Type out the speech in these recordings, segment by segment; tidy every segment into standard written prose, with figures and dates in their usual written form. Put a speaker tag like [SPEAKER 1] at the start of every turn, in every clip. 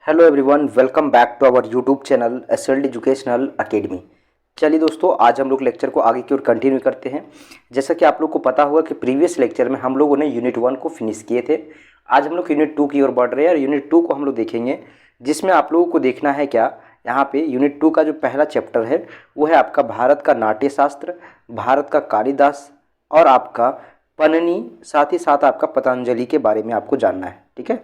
[SPEAKER 1] Hello everyone, welcome back to our YouTube channel SLD educational academy. चलिए दोस्तों, आज हम लोग लेक्चर को आगे की ओर कंटिन्यू करते हैं। जैसा कि आप लोग को पता होगा कि प्रीवियस लेक्चर में हम लोगों ने यूनिट 1 को फिनिश किए थे। आज हम लोग यूनिट 2 की ओर बढ़ रहे हैं और यूनिट 2 को हम लोग देखेंगे, जिसमें आप लोगों को देखना है क्या। यहाँ पे यूनिट 2 का जो पहला चैप्टर है वो है आपका भारत का नाट्य शास्त्र, भारत का कालिदास और आपका पन्नी, साथ ही साथ आपका पतंजलि के बारे में आपको जानना है। ठीक है,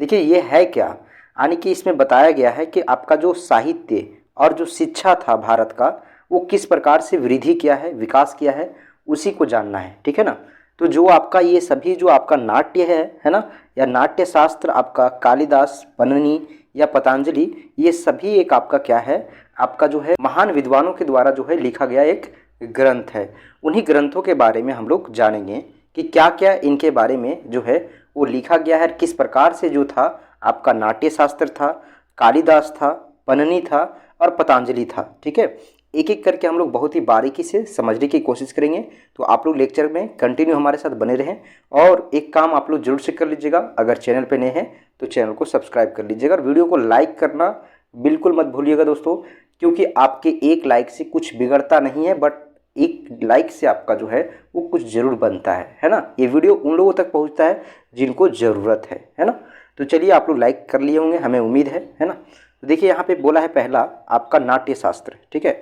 [SPEAKER 1] देखिए ये है क्या, यानी कि इसमें बताया गया है कि आपका जो साहित्य और जो शिक्षा था भारत का, वो किस प्रकार से वृद्धि किया है, विकास किया है, उसी को जानना है। ठीक है ना। तो जो आपका ये सभी जो आपका नाट्य है ना, या नाट्य शास्त्र आपका कालिदास, पन्नी या पतंजलि, ये सभी एक आपका क्या है, आपका जो है महान विद्वानों के द्वारा जो है लिखा गया एक ग्रंथ है। उन्हीं ग्रंथों के बारे में हम लोग जानेंगे कि क्या क्या इनके बारे में जो है वो लिखा गया है, किस प्रकार से जो था आपका नाट्य शास्त्र था, कालिदास था, पन्नी था और पतंजलि था। ठीक है, एक एक करके हम लोग बहुत ही बारीकी से समझने की कोशिश करेंगे। तो आप लोग लेक्चर में कंटिन्यू हमारे साथ बने रहें और एक काम आप लोग जरूर से कर लीजिएगा, अगर चैनल पे नए हैं तो चैनल को सब्सक्राइब कर लीजिएगा और वीडियो को लाइक करना बिल्कुल मत भूलिएगा दोस्तों, क्योंकि आपके एक लाइक से कुछ बिगड़ता नहीं है, बट एक लाइक से आपका जो है वो कुछ ज़रूर बनता है ना। ये वीडियो उन लोगों तक पहुंचता है जिनको ज़रूरत है ना। तो चलिए, आप लोग लाइक कर लिए होंगे, हमें उम्मीद है ना। तो देखिए यहाँ पे बोला है पहला आपका नाट्य शास्त्र। ठीक है,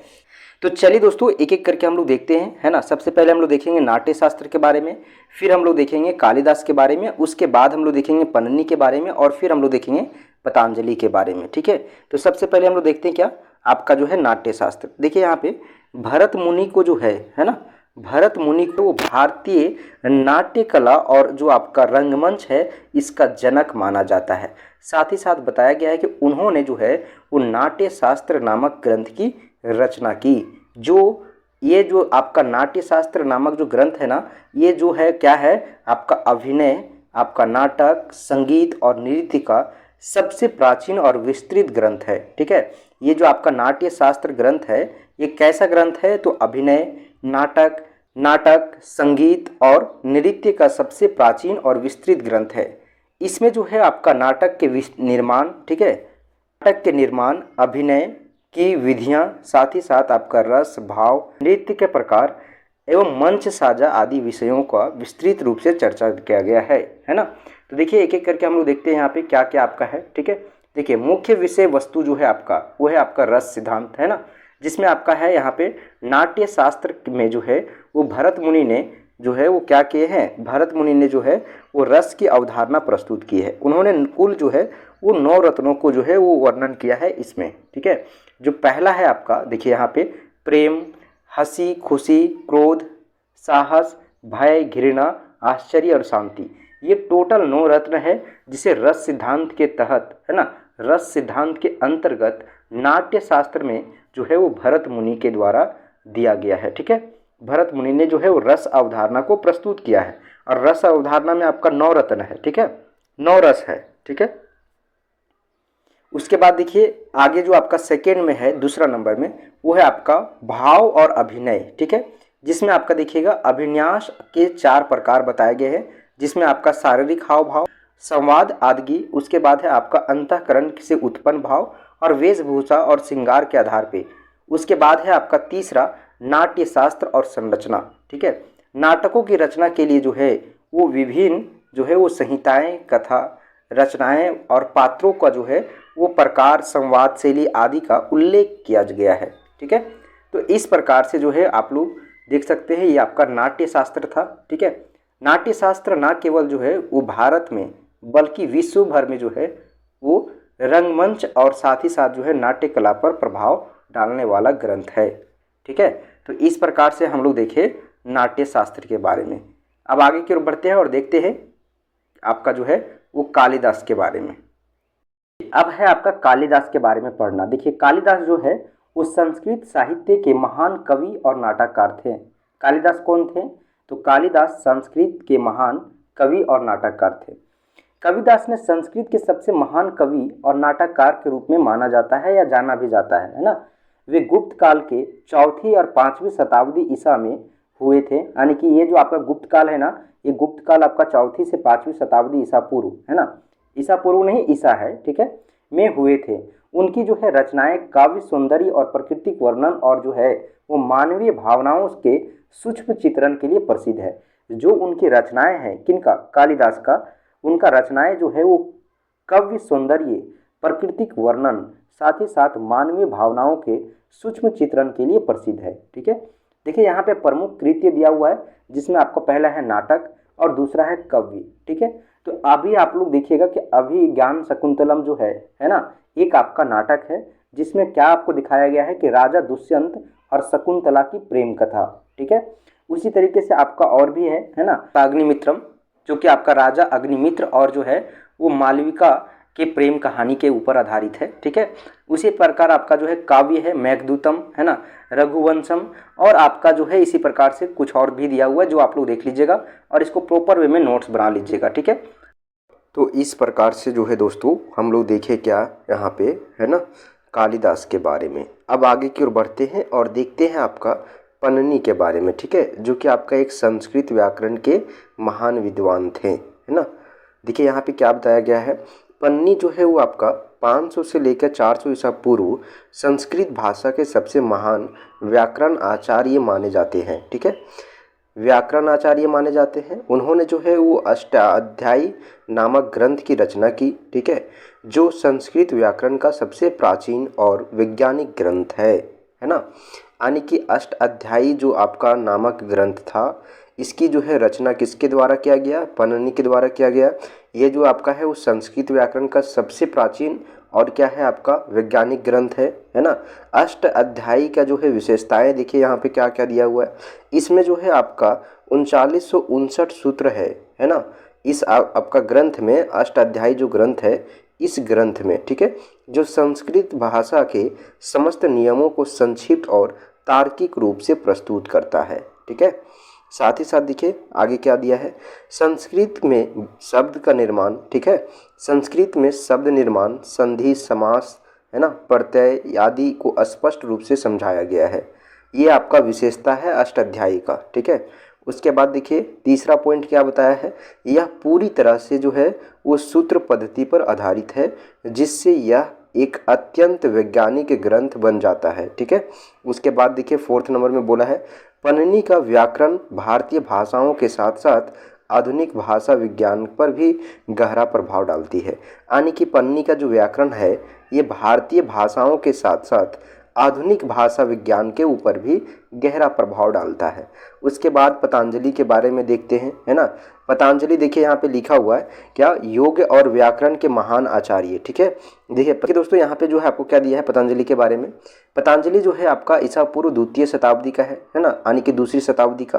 [SPEAKER 1] तो चलिए दोस्तों, एक एक करके हम लोग देखते हैं, है ना। सबसे पहले हम लोग देखेंगे नाट्य शास्त्र के बारे में, फिर हम लोग देखेंगे कालिदास के बारे में, उसके बाद हम लोग देखेंगे पन्नी के बारे में और फिर हम लोग देखेंगे पतंजलि के बारे में। ठीक है, तो सबसे पहले हम लोग देखते हैं क्या आपका जो है नाट्य शास्त्र। देखिए यहाँ पे भरत मुनि को जो है ना, भरत मुनि को भारतीय नाट्य कला और जो आपका रंगमंच है इसका जनक माना जाता है। साथ ही साथ बताया गया है कि उन्होंने जो है वो नाट्य शास्त्र नामक ग्रंथ की रचना की। जो ये जो आपका नाट्य शास्त्र नामक जो ग्रंथ है ना, ये जो है क्या है, आपका अभिनय, आपका नाटक, संगीत और नृत्य का सबसे प्राचीन और विस्तृत ग्रंथ है। ठीक है, ये जो आपका नाट्य शास्त्र ग्रंथ है ये कैसा ग्रंथ है, तो अभिनय, नाटक, संगीत और नृत्य का सबसे प्राचीन और विस्तृत ग्रंथ है। इसमें जो है आपका नाटक के निर्माण, ठीक है, नाटक के निर्माण, अभिनय की विधियां, साथ ही साथ आपका रस, भाव, नृत्य के प्रकार एवं मंच साजा आदि विषयों का विस्तृत रूप से चर्चा किया गया है ना। तो देखिए एक एक करके हम लोग देखते हैं यहाँ पे क्या क्या आपका है। ठीक है, देखिए मुख्य विषय वस्तु जो है आपका वो है आपका रस सिद्धांत, है ना, जिसमें आपका है यहाँ पे नाट्य शास्त्र में जो है वो भरत मुनि ने जो है वो क्या किए हैं, भरत मुनि ने जो है वो रस की अवधारणा प्रस्तुत की है। उन्होंने कुल जो है वो 9 रत्नों को जो है वो वर्णन किया है इसमें। ठीक है, जो पहला है आपका देखिए यहाँ पे प्रेम, हंसी, खुशी, क्रोध, साहस, भय, घृणा, आश्चर्य और शांति, ये टोटल 9 रत्न है, जिसे रस सिद्धांत के तहत, है ना, रस सिद्धांत के अंतर्गत नाट्य शास्त्र में जो है वो भरत मुनि के द्वारा दिया गया है। ठीक है, भरत मुनि ने जो है वो रस अवधारणा को प्रस्तुत किया है और रस अवधारणा में आपका 9 रत्न है। ठीक है, 9 रस है। ठीक है, उसके बाद देखिए आगे जो आपका सेकेंड में है, दूसरा नंबर में, वो है आपका भाव और अभिनय। ठीक है, जिसमें आपका देखिएगा अभिन्यास के 4 प्रकार बताए गए हैं, जिसमें आपका शारीरिक हाव भाव, संवाद आदि, उसके बाद है आपका अंतःकरण से उत्पन्न भाव और वेशभूषा और श्रृंगार के आधार पे, उसके बाद है आपका तीसरा नाट्य शास्त्र और संरचना। ठीक है, नाटकों की रचना के लिए जो है वो विभिन्न जो है वो संहिताएं, कथा रचनाएं और पात्रों का जो है वो प्रकार, संवाद शैली आदि का उल्लेख किया गया है। ठीक है, तो इस प्रकार से जो है आप लोग देख सकते हैं ये आपका नाट्य शास्त्र था। ठीक है, नाट्य शास्त्र ना केवल जो है वो भारत में बल्कि विश्व भर में जो है वो रंगमंच और साथ ही साथ जो है नाट्य कला पर प्रभाव डालने वाला ग्रंथ है। ठीक है, तो इस प्रकार से हम लोग देखें नाट्य शास्त्र के बारे में। अब आगे की ओर बढ़ते हैं और देखते हैं आपका जो है वो कालिदास के बारे में। अब है आपका कालिदास के बारे में पढ़ना। देखिए कालिदास जो है वो संस्कृत साहित्य के महान कवि और नाटककार थे। कालिदास कौन थे, तो कालिदास संस्कृत के महान कवि और नाटककार थे। कविदास ने संस्कृत के सबसे महान कवि और नाटककार के रूप में माना जाता है या जाना भी जाता है ना। वे गुप्त काल के 4वीं और 5वीं शताब्दी ईसा में हुए थे, यानी कि ये जो आपका गुप्त काल है ना, ये गुप्त काल आपका 4वीं से 5वीं शताब्दी ईसा पूर्व, है ना, ईसा पूर्व नहीं ईसा है। ठीक है, में हुए थे। उनकी जो है रचनाएं काव्य सौंदर्य और प्राकृतिक वर्णन और जो है वो मानवीय भावनाओं के सूक्ष्म चित्रण के लिए प्रसिद्ध है। जो उनकी रचनाएं हैं किनका, कालिदास का, उनका रचनाएं जो है वो काव्य सौंदर्य, प्राकृतिक वर्णन, साथ ही साथ मानवीय भावनाओं के सूक्ष्म चित्रण के लिए प्रसिद्ध है। ठीक है, देखिए यहाँ पे प्रमुख कृत्य दिया हुआ है, जिसमें आपको पहला है नाटक और दूसरा है काव्य। ठीक है, तो अभी आप लोग देखिएगा कि अभिज्ञान शकुंतलम जो है ना, एक आपका नाटक है जिसमें क्या आपको दिखाया गया है कि राजा दुष्यंत और शकुंतला की प्रेम कथा। ठीक है, उसी तरीके से आपका और भी है ना, अग्निमित्रम, जो कि आपका राजा अग्निमित्र और जो है वो मालविका के प्रेम कहानी के ऊपर आधारित है। ठीक है, उसी प्रकार आपका जो है काव्य है मेघदूतम, है ना, रघुवंशम, और आपका जो है इसी प्रकार से कुछ और भी दिया हुआ है जो आप लोग देख लीजिएगा और इसको प्रॉपर वे में नोट्स बना लीजिएगा। ठीक है, तो इस प्रकार से जो है दोस्तों हम लोग देखें क्या यहाँ पे, है ना, कालिदास के बारे में। अब आगे की ओर बढ़ते हैं और देखते हैं आपका पन्नी के बारे में। ठीक है, जो कि आपका एक संस्कृत व्याकरण के महान विद्वान थे, है ना। देखिए यहाँ पे क्या बताया गया है, पन्नी जो है वो आपका 500 से लेकर 400 ईसा पूर्व संस्कृत भाषा के सबसे महान व्याकरण आचार्य माने जाते हैं। ठीक है, व्याकरण आचार्य माने जाते हैं। उन्होंने जो है वो अष्टाध्यायी नामक ग्रंथ की रचना की। ठीक है, जो संस्कृत व्याकरण का सबसे प्राचीन और वैज्ञानिक ग्रंथ है ना। यानी कि अष्टाध्यायी जो आपका नामक ग्रंथ था, इसकी जो है रचना किसके द्वारा किया गया, पन्नी के द्वारा किया गया। ये जो आपका है वो संस्कृत व्याकरण का सबसे प्राचीन और क्या है आपका वैज्ञानिक ग्रंथ है ना। अष्ट अध्यायी का जो है विशेषताएं देखिए यहाँ पे क्या क्या दिया हुआ है। इसमें जो है आपका 3959 सूत्र है ना। इस आपका ग्रंथ में अष्ट अध्यायी जो ग्रंथ है, इस ग्रंथ में, ठीक है, जो संस्कृत भाषा के समस्त नियमों को संक्षिप्त और तार्किक रूप से प्रस्तुत करता है। ठीक है, साथ ही साथ देखिए आगे क्या दिया है, संस्कृत में शब्द का निर्माण, ठीक है, संस्कृत में शब्द निर्माण, संधि, समास, है ना, प्रत्यय आदि को स्पष्ट रूप से समझाया गया है। ये आपका विशेषता है अष्टाध्यायी का। ठीक है, उसके बाद देखिए तीसरा पॉइंट क्या बताया है, यह पूरी तरह से जो है वो सूत्र पद्धति पर आधारित है, जिससे यह एक अत्यंत वैज्ञानिक ग्रंथ बन जाता है। ठीक है, उसके बाद देखिए 4th नंबर में बोला है, पन्नी का व्याकरण भारतीय भाषाओं के साथ साथ आधुनिक भाषा विज्ञान पर भी गहरा प्रभाव डालती है। यानी कि पन्नी का जो व्याकरण है ये भारतीय भाषाओं के साथ साथ आधुनिक भाषा विज्ञान के ऊपर भी गहरा प्रभाव डालता है। उसके बाद पतंजलि के बारे में देखते हैं, है ना। पतंजलि देखिए यहाँ पे लिखा हुआ है क्या, योग और व्याकरण के महान आचार्य। ठीक है, देखिए दोस्तों यहाँ पे जो है आपको क्या दिया है पतंजलि के बारे में। पतंजलि जो है आपका ईसा पूर्व 2वीं शताब्दी का है ना, यानी कि 2री शताब्दी का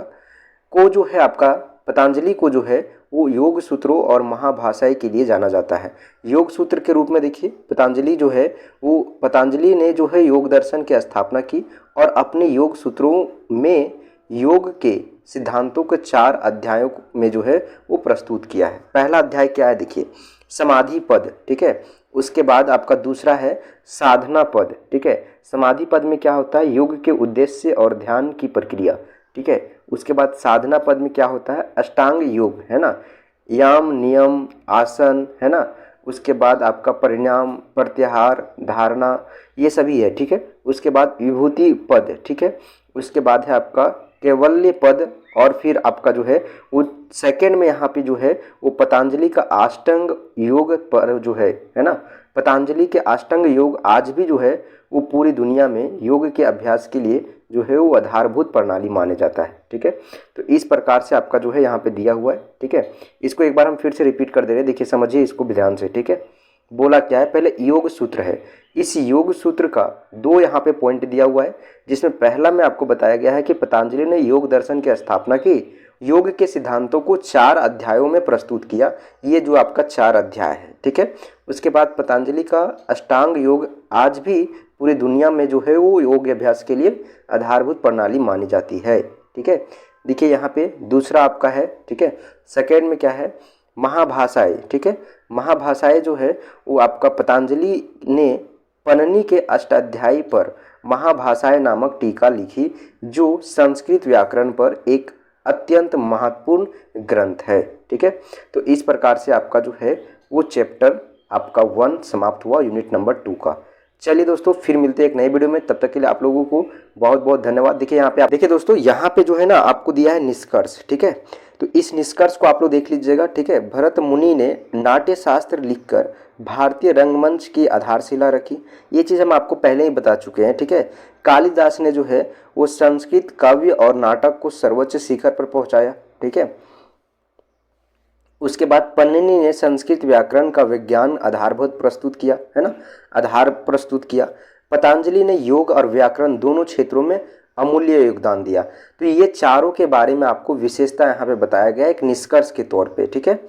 [SPEAKER 1] को जो है आपका पतंजलि को जो है वो योग सूत्रों और महाभाषाएं के लिए जाना जाता है। योग सूत्र के रूप में देखिए पतंजलि जो है वो, पतंजलि ने जो है योग दर्शन की स्थापना की और अपने योग सूत्रों में योग के सिद्धांतों के 4 अध्यायों में जो है वो प्रस्तुत किया है। पहला अध्याय क्या है देखिए, समाधि पद। ठीक है, उसके बाद आपका दूसरा है साधना पद। ठीक है, समाधि पद में क्या होता है, योग के उद्देश्य और ध्यान की प्रक्रिया। ठीक है, उसके बाद साधना पद में क्या होता है, अष्टांग योग, है ना, याम, नियम, आसन, है ना। उसके बाद आपका परिणाम, प्रत्याहार, धारणा, ये सभी है। ठीक है, उसके बाद विभूति पद। ठीक है, उसके बाद है आपका कैवल्य पद, और फिर आपका जो है वो सेकंड में यहाँ पे जो है वो पतंजलि का अष्टांग योग पर जो है ना। पतंजलि के अष्टांग योग आज भी जो है वो पूरी दुनिया में योग के अभ्यास के लिए जो है वो आधारभूत प्रणाली माने जाता है। ठीक है, तो इस प्रकार से आपका जो है यहाँ पे दिया हुआ है। ठीक है, इसको एक बार हम फिर से रिपीट कर दे रहे हैं, देखिए समझिए इसको भी ध्यान से। ठीक है, बोला क्या है, पहले योग सूत्र है। इस योग सूत्र का 2 यहाँ पे पॉइंट दिया हुआ है, जिसमें पहला में आपको बताया गया है कि पतंजलि ने योग दर्शन की स्थापना की, योग के सिद्धांतों को 4 अध्यायों में प्रस्तुत किया। ये जो आपका 4 अध्याय है। ठीक है, उसके बाद पतंजलि का अष्टांग योग आज भी पूरी दुनिया में जो है वो योग अभ्यास के लिए आधारभूत प्रणाली मानी जाती है। ठीक है, देखिए यहाँ पे दूसरा आपका है। ठीक है, सेकेंड में क्या है, महाभाषाएं। ठीक है, महाभाषाएं जो है वो आपका पतंजलि ने पन्नी के अष्टाध्यायी पर महाभाषाएं नामक टीका लिखी, जो संस्कृत व्याकरण पर एक अत्यंत महत्वपूर्ण ग्रंथ है। ठीक है, तो इस प्रकार से आपका जो है वो चैप्टर आपका 1 समाप्त हुआ यूनिट नंबर 2 का। चलिए दोस्तों, फिर मिलते हैं एक नए वीडियो में, तब तक के लिए आप लोगों को बहुत बहुत धन्यवाद। देखिए यहाँ पे आप देखिए दोस्तों, यहाँ पे जो है ना आपको दिया है निष्कर्ष, ठीक है। तो इस निष्कर्ष को आप लोग देख लीजिएगा, ठीक है। भरत मुनि ने नाट्य शास्त्र लिखकर भारतीय रंगमंच की आधारशिला रखी, ये चीज़ हम आपको पहले ही बता चुके हैं, ठीक है। कालिदास ने जो है वो संस्कृत काव्य और नाटक को सर्वोच्च शिखर पर पहुंचाया, ठीक है। उसके बाद पन्निनी ने संस्कृत व्याकरण का विज्ञान आधारभूत प्रस्तुत किया, है ना, आधार प्रस्तुत किया। पतंजलि ने योग और व्याकरण दोनों क्षेत्रों में अमूल्य योगदान दिया। तो ये चारों के बारे में आपको विशेषता यहाँ पे बताया गया एक निष्कर्ष के तौर पे, ठीक है।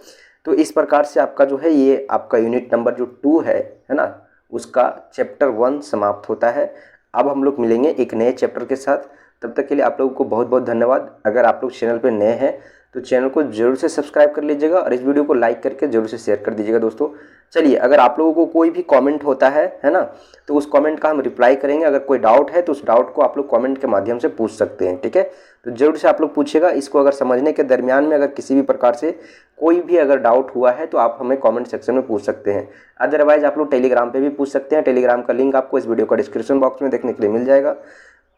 [SPEAKER 1] तो इस प्रकार से आपका जो है ये आपका यूनिट नंबर जो 2 है ना, उसका चैप्टर 1 समाप्त होता है। अब हम लोग मिलेंगे एक नए चैप्टर के साथ, तब तक के लिए आप लोगों को बहुत बहुत धन्यवाद। अगर आप लोग चैनल पर नए हैं तो चैनल को जरूर से सब्सक्राइब कर लीजिएगा और इस वीडियो को लाइक करके जरूर से शेयर कर दीजिएगा दोस्तों। चलिए, अगर आप लोगों को कोई भी कमेंट होता है ना, तो उस कमेंट का हम रिप्लाई करेंगे। अगर कोई डाउट है तो उस डाउट को आप लोग कमेंट के माध्यम से पूछ सकते हैं, ठीक है। तो जरूर से आप लोग पूछिएगा। इसको अगर समझने के दरमियान में अगर किसी भी प्रकार से कोई भी अगर डाउट हुआ है तो आप हमें कॉमेंट सेक्शन में पूछ सकते हैं। अदरवाइज आप लोग टेलीग्राम पर भी पूछ सकते हैं। टेलीग्राम का लिंक आपको इस वीडियो का डिस्क्रिप्शन बॉक्स में देखने के लिए मिल जाएगा।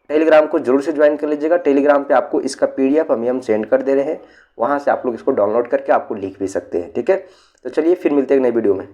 [SPEAKER 1] टेलीग्राम को जरूर से ज्वाइन कर लीजिएगा। टेलीग्राम पे आपको इसका PDF हम सेंड कर दे रहे हैं, वहाँ से आप लोग इसको डाउनलोड करके आपको लिख भी सकते हैं, ठीक है। तो चलिए, फिर मिलते हैं एक नई वीडियो में।